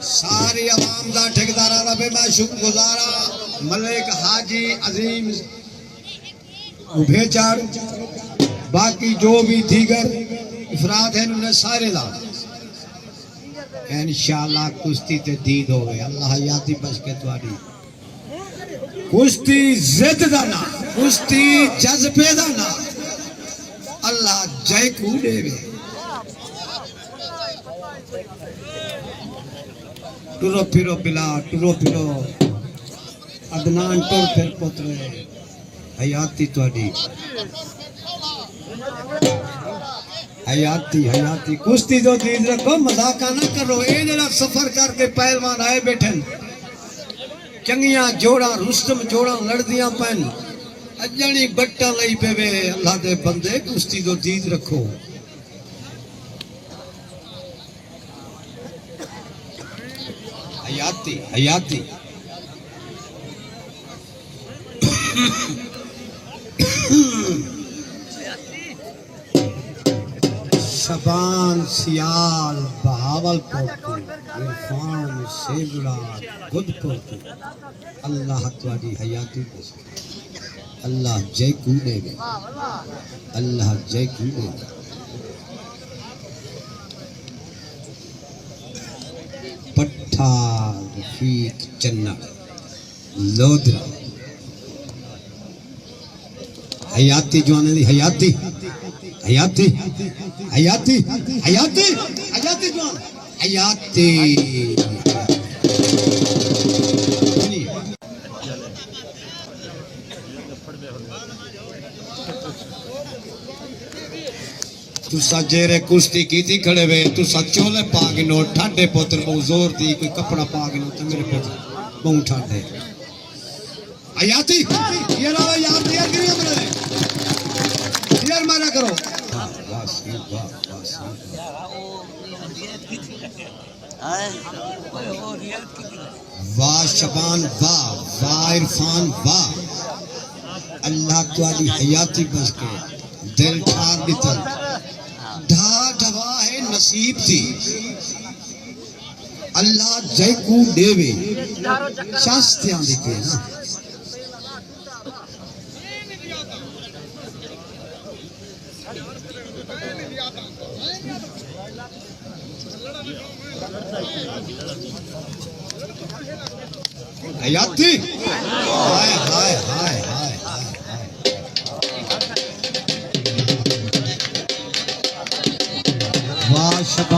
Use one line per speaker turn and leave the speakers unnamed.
सारी आवाम का ठेकेदारा का भी मैं शुक्रगुजारा मलिक हाजी अजीम उभेचर बाकी जो भी दीगर इफराद हैं उन्हें सारे ला इंशाअल्लाह कुश्ती ते दीद हो गए अल्लाह यादी बच के तुम्हारी कुश्ती जिद दा ना कुश्ती जज्बे दा ना अल्लाह जय को देवे टुरो फिरो बिला टुरो फिरो अदनान टुर फिर पुत्र हयाती तुम्हारी हयाती हयाती कुश्ती जो दीद रखो मजाक ना करो ये जरा सफर करके पहलवान आए बैठे चंगिया जोड़ा रुस्तम जोड़ा लड़दियां पैन अजानी बट्टा लई पेवे अल्लाह दे बंदे कुश्ती जो दीद रखो हयाती हयाती शबान सियाल बहावलपुर इरफान सेवड़ा गुदपुर अल्लाह तुम्हारी हयाती अल्लाह जय कूदे अल्लाह जय कूदे पट्ठा रफीक चन्ना लोधरा हयाती जवान दी हयाती हयाती हयाती हयाती हयाती जवान हयाती तुसा जेरे कुश्ती की थी खड़े वे तुसा चोले पागिनो ठाडे पुत्र बहु जोर दी कोई कपड़ा पागिनो तो मेरे पुत्र बहु ठाडे हयाती ये लाओ यार दिया गिरी हमने यार मारा करो वाह शबान वाह वाह इरफान वाह अल्लाह तुम्हारी हयाती बच के दिल ठार दिता ढा ढवा है नसीब थी अल्लाह जय को देवे शास्त्रियां दिखे ना हयाती हाय हाय हाय हाय वाह शबान